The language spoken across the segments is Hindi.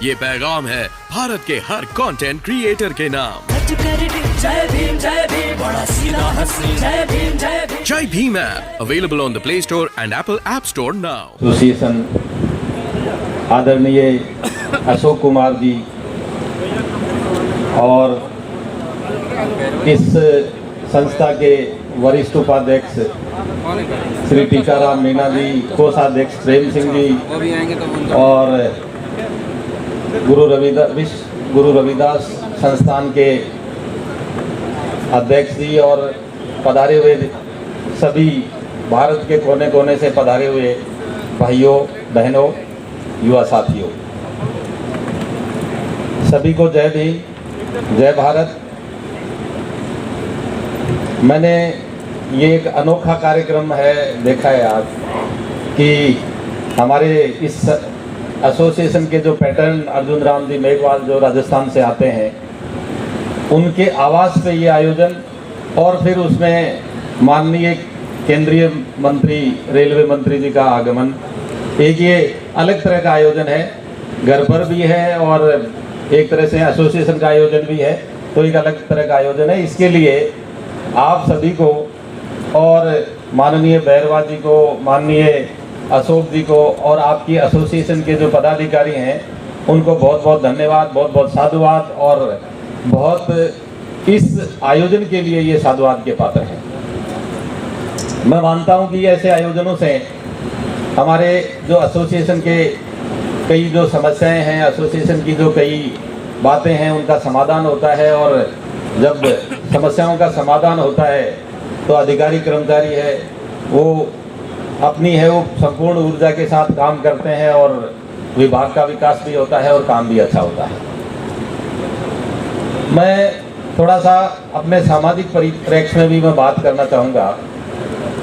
ये पैगाम है भारत के हर कंटेंट क्रिएटर के नाम। जय भीम बड़ा सीधा हंसी जय भीम जय Bhim app available on the play store and Apple app store now. Association आदरणीय अशोक कुमार जी और इस संस्था के वरिष्ठ उपाध्यक्ष श्री टीकाराम मीणा जी, कोषाध्यक्ष प्रेम सिंह जी और गुरु रविदास संस्थान के अध्यक्ष जी और पधारे हुए सभी भारत के कोने कोने से पधारे हुए भाइयों बहनों युवा साथियों, सभी को जय भीम जय भारत। मैंने ये एक अनोखा कार्यक्रम है देखा है आज कि हमारे इस एसोसिएशन के जो पैटर्न अर्जुन राम जी मेघवाल जो राजस्थान से आते हैं, उनके आवास पे ये आयोजन और फिर उसमें माननीय केंद्रीय मंत्री रेलवे मंत्री जी का आगमन, एक ये अलग तरह का आयोजन है। घर पर भी है और एक तरह से एसोसिएशन का आयोजन भी है, तो एक अलग तरह का आयोजन है। इसके लिए आप सभी को और माननीय बैरवा जी को, माननीय अशोक जी को और आपकी एसोसिएशन के जो पदाधिकारी हैं उनको बहुत बहुत धन्यवाद, बहुत बहुत साधुवाद और बहुत इस आयोजन के लिए ये साधुवाद के पात्र हैं। मैं मानता हूँ कि ऐसे आयोजनों से हमारे जो एसोसिएशन के कई जो समस्याएं हैं, एसोसिएशन की जो कई बातें हैं, उनका समाधान होता है और जब समस्याओं का समाधान होता है तो अधिकारी कर्मचारी है वो अपनी है वो संपूर्ण ऊर्जा के साथ काम करते हैं और विभाग का विकास भी होता है और काम भी अच्छा होता है। मैं थोड़ा सा अपने सामाजिक परिप्रेक्ष्य में भी मैं बात करना चाहूँगा,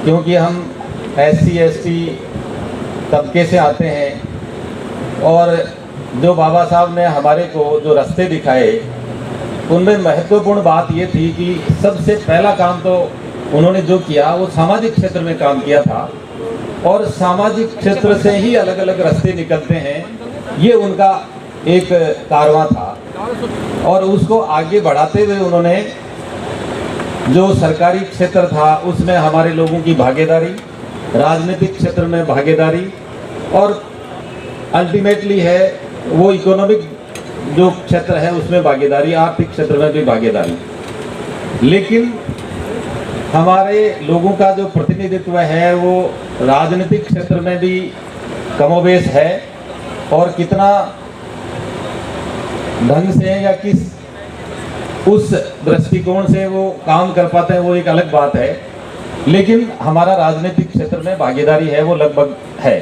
क्योंकि हम SC ST तबके से आते हैं और जो बाबा साहब ने हमारे को जो रास्ते दिखाए, उनमें महत्वपूर्ण बात ये थी कि सबसे पहला काम तो उन्होंने जो किया वो सामाजिक क्षेत्र में काम किया था और सामाजिक क्षेत्र से ही अलग अलग रास्ते निकलते हैं, ये उनका एक कारवां था। और उसको आगे बढ़ाते हुए उन्होंने जो सरकारी क्षेत्र था उसमें हमारे लोगों की भागीदारी, राजनीतिक क्षेत्र में भागीदारी और अल्टीमेटली है वो इकोनॉमिक जो क्षेत्र है उसमें भागीदारी, आर्थिक क्षेत्र में भी भागीदारी। लेकिन हमारे लोगों का जो प्रतिनिधित्व है वो राजनीतिक क्षेत्र में भी कमोबेश है और कितना ढंग से या किस उस दृष्टिकोण से वो काम कर पाते हैं वो एक अलग बात है, लेकिन हमारा राजनीतिक क्षेत्र में भागीदारी है वो लगभग है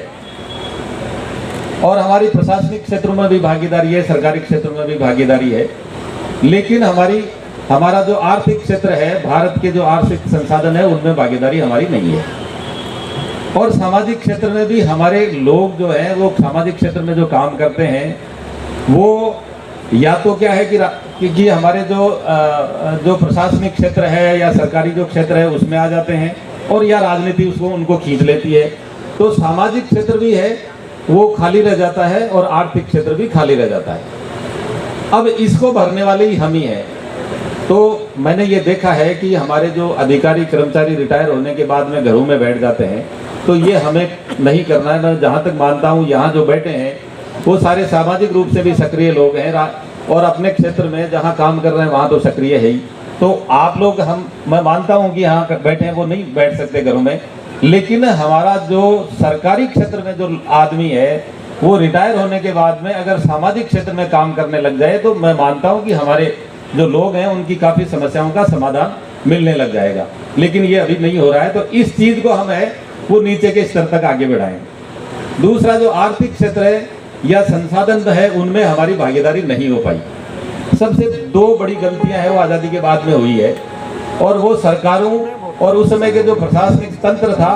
और हमारी प्रशासनिक क्षेत्रों में भी भागीदारी है, सरकारी क्षेत्र में भी भागीदारी है। लेकिन हमारा जो आर्थिक क्षेत्र है, भारत के जो आर्थिक संसाधन है उनमें भागीदारी हमारी नहीं है। और सामाजिक क्षेत्र में भी हमारे लोग जो हैं वो सामाजिक क्षेत्र में जो काम करते हैं वो या तो क्या है कि हमारे जो प्रशासनिक क्षेत्र है या सरकारी जो क्षेत्र है उसमें आ जाते हैं और या राजनीति उसको उनको खींच लेती है, तो सामाजिक क्षेत्र भी है वो खाली रह जाता है और आर्थिक क्षेत्र भी खाली रह जाता है। अब इसको भरने वाले ही हम ही हैं। तो मैंने ये देखा है कि हमारे जो अधिकारी कर्मचारी रिटायर होने के बाद में घरों में बैठ जाते हैं, तो ये हमें नहीं करना है। मैं जहाँ तक मानता हूँ यहाँ जो बैठे हैं वो सारे सामाजिक रूप से भी सक्रिय लोग हैं और अपने क्षेत्र में जहाँ काम कर रहे हैं वहाँ तो सक्रिय है ही। तो आप लोग मैं मानता हूँ कि यहाँ बैठे हैं वो नहीं बैठ सकते घरों में, लेकिन हमारा जो सरकारी क्षेत्र में जो आदमी है वो रिटायर होने के बाद में अगर सामाजिक क्षेत्र में काम करने लग जाए तो मैं मानता हूँ कि हमारे जो लोग हैं उनकी काफ़ी समस्याओं का समाधान मिलने लग जाएगा। लेकिन ये अभी नहीं हो रहा है, तो इस चीज़ को हम है वो नीचे के स्तर तक आगे बढ़ाएं। दूसरा जो आर्थिक क्षेत्र है या संसाधन है उनमें हमारी भागीदारी नहीं हो पाई। सबसे दो बड़ी गलतियां हैं वो आज़ादी के बाद में हुई है और वो सरकारों और उस समय के जो प्रशासनिक तंत्र था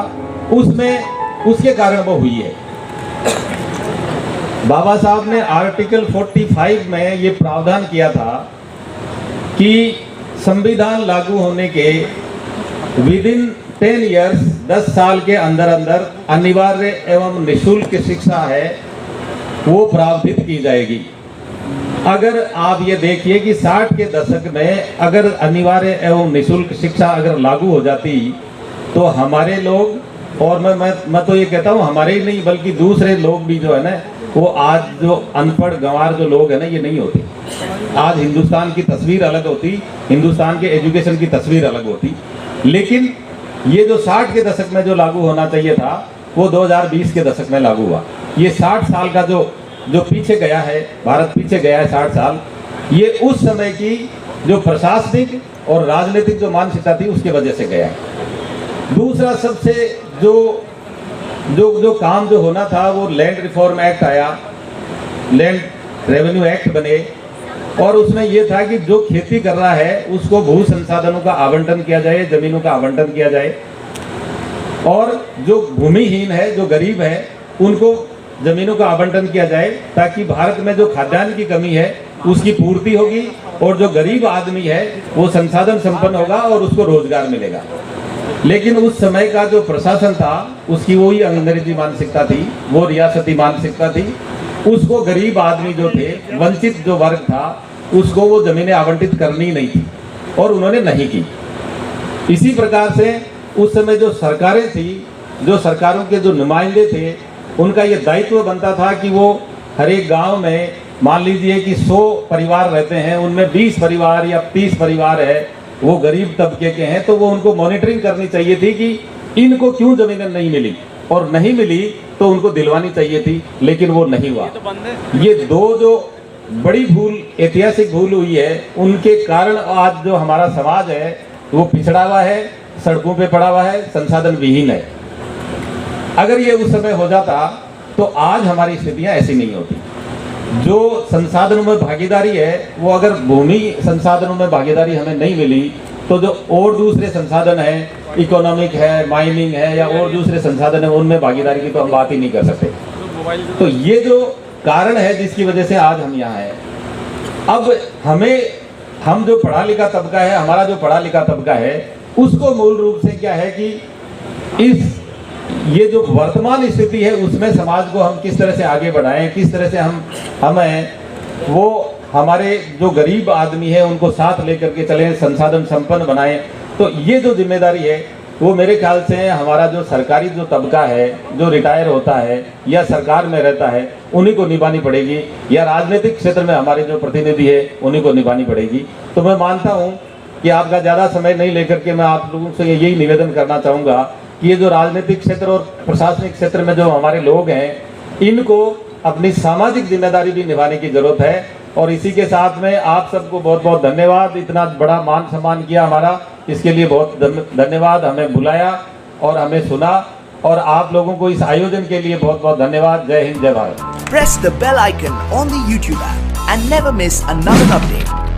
उसमें उसके कारण वो हुई है। बाबा साहब ने आर्टिकल 45 में ये प्रावधान किया था कि संविधान लागू होने के विदिन 10 ईयर्स 10 साल के अंदर अंदर अनिवार्य एवं निःशुल्क शिक्षा है वो प्रावधानित की जाएगी। अगर आप ये देखिए कि 60 के दशक में अगर अनिवार्य एवं निःशुल्क शिक्षा अगर लागू हो जाती तो हमारे लोग, और मैं तो ये कहता हूँ हमारे ही नहीं बल्कि दूसरे लोग भी जो है ना, वो आज जो अनपढ़ गंवार जो लोग हैं ना, ये नहीं होते। आज हिंदुस्तान की तस्वीर अलग होती, हिंदुस्तान के एजुकेशन की तस्वीर अलग होती। लेकिन ये जो 60 के दशक में जो लागू होना चाहिए था वो 2020 के दशक में लागू हुआ। ये 60 साल का जो पीछे गया है, भारत पीछे गया है 60 साल, ये उस समय की जो प्रशासनिक और राजनीतिक जो मानसिकता थी उसकी वजह से गया है। दूसरा सबसे जो काम जो होना था वो लैंड रिफॉर्म एक्ट आया, लैंड रेवेन्यू एक्ट बने, और उसमें ये था कि जो खेती कर रहा है उसको भू संसाधनों का आवंटन किया जाए, जमीनों का आवंटन किया जाए, और जो भूमिहीन है, जो गरीब है, उनको जमीनों का आवंटन किया जाए, ताकि भारत में जो खाद्यान्न की कमी है उसकी पूर्ति होगी और जो गरीब आदमी है वो संसाधन संपन्न होगा और उसको रोजगार मिलेगा। लेकिन उस समय का जो प्रशासन था उसकी वही अंग्रेजी मानसिकता थी, वो रियासती मानसिकता थी। उसको गरीब आदमी जो थे, वंचित जो वर्ग था, उसको वो जमीनें आवंटित करनी नहीं थी और उन्होंने नहीं की। इसी प्रकार से उस समय जो सरकारें थी, जो सरकारों के जो नुमाइंदे थे, उनका ये दायित्व बनता था कि वो हर एक गांव में, मान लीजिए कि 100 परिवार रहते हैं, उनमें 20 परिवार या 30 परिवार है वो गरीब तबके के हैं, तो वो उनको मॉनिटरिंग करनी चाहिए थी कि इनको क्यों जमीनें नहीं मिली, और नहीं मिली तो उनको दिलवानी चाहिए थी, लेकिन वो नहीं हुआ। ये दो जो बड़ी भूल, ऐतिहासिक भूल हुई है, उनके कारण आज जो हमारा समाज है वो पिछड़ा हुआ है, सड़कों पे पड़ा हुआ है, संसाधन विहीन है। अगर ये उस समय हो जाता तो आज हमारी स्थितियां ऐसी नहीं होती। जो संसाधनों में भागीदारी है, वो अगर भूमि संसाधनों में भागीदारी हमें नहीं मिली तो जो और दूसरे संसाधन है, इकोनॉमिक है, माइनिंग है, या और दूसरे संसाधन है, उनमें भागीदारी की तो हम बात ही नहीं कर सकते। तो ये जो कारण है जिसकी वजह से आज हम यहाँ हैं। अब हम जो पढ़ा लिखा तबका है, हमारा जो पढ़ा लिखा तबका है, उसको मूल रूप से क्या है कि ये जो वर्तमान स्थिति है उसमें समाज को हम किस तरह से आगे बढ़ाएं, किस तरह से हमें वो हमारे जो गरीब आदमी है उनको साथ लेकर के चलें, संसाधन संपन्न बनाएं। तो ये जो जिम्मेदारी है वो मेरे ख्याल से हमारा जो सरकारी जो तबका है, जो रिटायर होता है या सरकार में रहता है, उन्हीं को निभानी पड़ेगी, या राजनीतिक क्षेत्र में हमारे जो प्रतिनिधि है उन्हीं को निभानी पड़ेगी। तो मैं मानता हूँ कि आपका ज़्यादा समय नहीं लेकर के मैं आप लोगों से यही निवेदन करना चाहूँगा कि ये जो राजनीतिक क्षेत्र और प्रशासनिक क्षेत्र में जो हमारे लोग हैं, इनको अपनी सामाजिक जिम्मेदारी भी निभाने की जरूरत है। और इसी के साथ में आप सबको बहुत बहुत धन्यवाद, इतना बड़ा मान सम्मान किया हमारा, इसके लिए बहुत धन्यवाद। हमें बुलाया और हमें सुना, और आप लोगों को इस आयोजन के लिए बहुत बहुत धन्यवाद। जय हिंद, जय Bharat. Press the bell icon on the YouTube app and never miss another update.